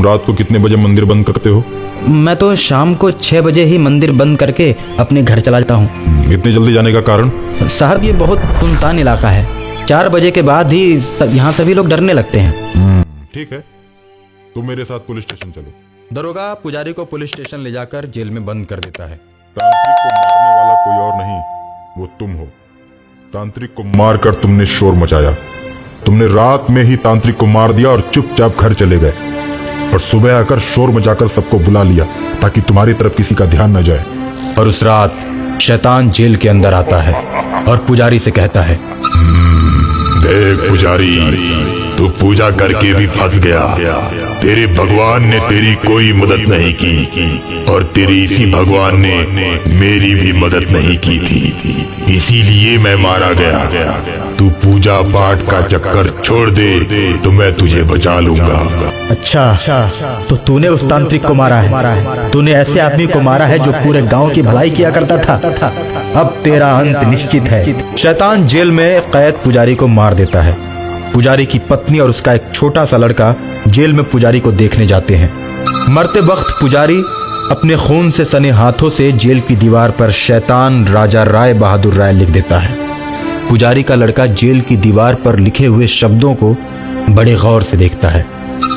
रात को कितने बजे मंदिर बंद करते हो? मैं तो शाम को 6 बजे ही मंदिर बंद करके अपने घर चला जाता हूँ। इतने जल्दी जाने का कारण? साहब ये बहुत सुनसान इलाका है, 4 बजे के बाद ही यहाँ सभी लोग डरने लगते हैं। ठीक है, तुम मेरे साथ पुलिस स्टेशन चलो। दरोगा पुजारी को पुलिस स्टेशन ले जाकर जेल में बंद कर देता है। तांत्रिक को मारने वाला कोई और नहीं, वो तुम हो। तांत्रिक को मारकर तुमने शोर मचाया। तुमने रात में ही तांत्रिक को मार दिया और चुपचाप घर चले गए, और सुबह आकर शोर मचाकर सबको बुला लिया ताकि तुम्हारी तरफ किसी का ध्यान न जाए। और उस रात शैतान जेल के अंदर आता है और पुजारी से कहता है, देख पुजारी, तू पूजा करके भी फंस गया। तेरे भगवान ने तेरी कोई मदद नहीं की, और तेरी इसी भगवान ने मेरी भी मदद नहीं की थी, इसीलिए मैं मारा गया। तू पूजा पाठ का चक्कर छोड़ दे तो मैं तुझे बचा लूंगा। अच्छा, तो तूने उस तांत्रिक को मारा है? तूने ऐसे आदमी को मारा है जो पूरे गांव की भलाई किया करता था? अब तेरा अंत निश्चित है। शैतान जेल में कैद पुजारी को मार देता है। पुजारी की पत्नी और उसका एक छोटा सा लड़का जेल में पुजारी को देखने जाते हैं। मरते वक्त पुजारी अपने खून से सने हाथों से जेल की दीवार पर शैतान राजा राय बहादुर राय लिख देता है। पुजारी का लड़का जेल की दीवार पर लिखे हुए शब्दों को बड़े गौर से देखता है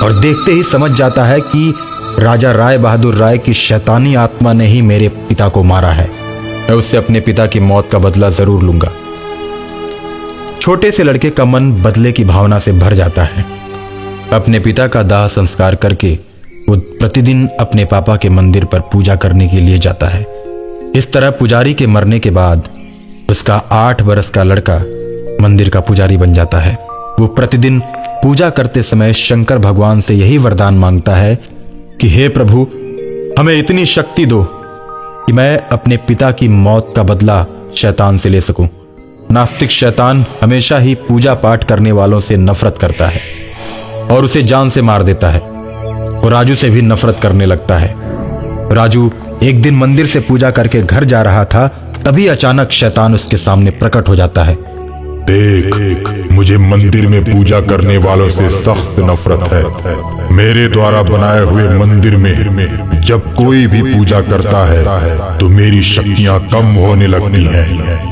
और देखते ही समझ जाता है कि राजा राय बहादुर राय की शैतानी आत्मा ने ही मेरे पिता को मारा है। मैं उससे अपने पिता की मौत का बदला जरूर लूंगा। छोटे से लड़के का मन बदले की भावना से भर जाता है। अपने पिता का दाह संस्कार करके वो प्रतिदिन अपने पापा के मंदिर पर पूजा करने के लिए जाता है। इस तरह पुजारी के मरने के बाद उसका 8 बरस का लड़का मंदिर का पुजारी बन जाता है। वो प्रतिदिन पूजा करते समय शंकर भगवान से यही वरदान मांगता है कि हे प्रभु, हमें इतनी शक्ति दो कि मैं अपने पिता की मौत का बदला शैतान से ले सकूं। नास्तिक शैतान हमेशा ही पूजा पाठ करने वालों से नफरत करता है और उसे जान से मार देता है। वो राजू से भी नफरत करने लगता है। राजू एक दिन मंदिर से पूजा करके घर जा रहा था, तभी अचानक शैतान उसके सामने प्रकट हो जाता है। देख, मुझे मंदिर में पूजा करने वालों से सख्त नफरत है। मेरे द्वारा बनाए हुए मंदिर में जब कोई भी पूजा करता है तो मेरी शक्तियां कम होने लगती हैं।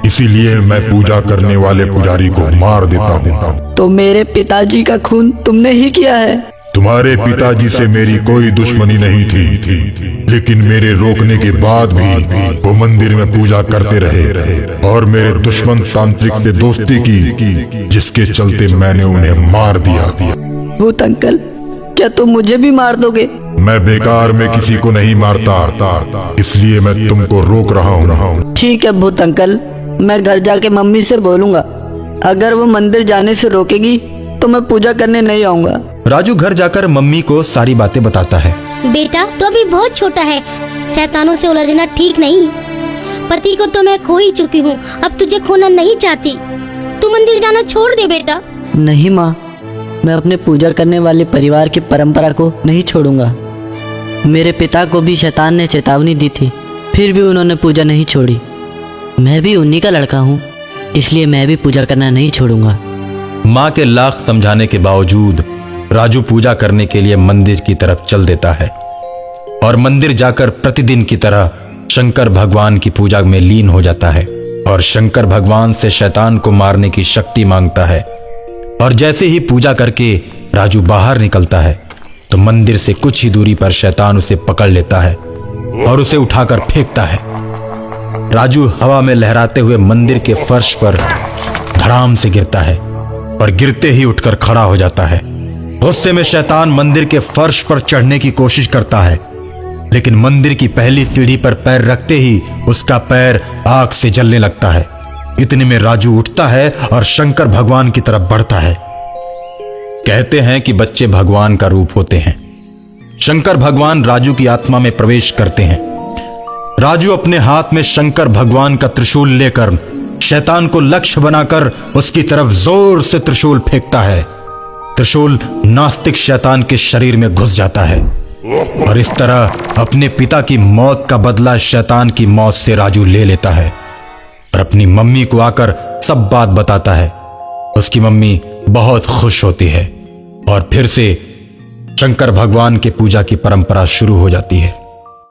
इसीलिए मैं पूजा करने वाले पुजारी को मार देता हूँ। तो मेरे पिताजी का खून तुमने ही किया है? तुम्हारे पिताजी से मेरी कोई दुश्मनी नहीं थी, लेकिन मेरे रोकने के बाद भी वो मंदिर में पूजा करते रहे और मेरे दुश्मन तांत्रिक से दोस्ती की, जिसके चलते मैंने उन्हें मार दिया। भूत अंकल, क्या तुम मुझे भी मार दोगे? मैं बेकार में किसी को नहीं मारता, इसलिए मैं तुमको रोक रहा हूँ। ठीक है भूत अंकल, मैं घर जाके मम्मी से बोलूंगा। अगर वो मंदिर जाने से रोकेगी तो मैं पूजा करने नहीं आऊंगा। राजू घर जाकर मम्मी को सारी बातें बताता है। बेटा, तो अभी बहुत छोटा है, शैतानों से उलझना ठीक नहीं। पति को तो मैं खो ही चुकी हूँ, अब तुझे खोना नहीं चाहती। तू मंदिर जाना छोड़ दे बेटा। नहीं माँ, मैं अपने पूजा करने वाले परिवार की परंपरा को नहीं छोड़ूंगा। मेरे पिता को भी शैतान ने चेतावनी दी थी, फिर भी उन्होंने पूजा नहीं छोड़ी। मैं भी उन्हीं का लड़का हूँ, इसलिए मैं भी पूजा करना नहीं छोड़ूंगा। माँ के लाख समझाने के बावजूद राजू पूजा करने के लिए मंदिर की तरफ चल देता है और मंदिर जाकर प्रतिदिन की तरह शंकर भगवान की पूजा में लीन हो जाता है और शंकर भगवान से शैतान को मारने की शक्ति मांगता है। और जैसे ही पूजा करके राजू बाहर निकलता है तो मंदिर से कुछ ही दूरी पर शैतान उसे पकड़ लेता है और उसे उठाकर फेंकता है। राजू हवा में लहराते हुए मंदिर के फर्श पर धड़ाम से गिरता है और गिरते ही उठकर खड़ा हो जाता है। गुस्से में शैतान मंदिर के फर्श पर चढ़ने की कोशिश करता है, लेकिन मंदिर की पहली सीढ़ी पर पैर रखते ही उसका पैर आग से जलने लगता है। इतने में राजू उठता है और शंकर भगवान की तरफ बढ़ता है। कहते हैं कि बच्चे भगवान का रूप होते हैं। शंकर भगवान राजू की आत्मा में प्रवेश करते हैं। राजू अपने हाथ में शंकर भगवान का त्रिशूल लेकर शैतान को लक्ष्य बनाकर उसकी तरफ जोर से त्रिशूल फेंकता है। त्रिशूल नास्तिक शैतान के शरीर में घुस जाता है और इस तरह अपने पिता की मौत का बदला शैतान की मौत से राजू ले लेता है और अपनी मम्मी को आकर सब बात बताता है। उसकी मम्मी बहुत खुश होती है और फिर से शंकर भगवान के पूजा की परंपरा शुरू हो जाती है।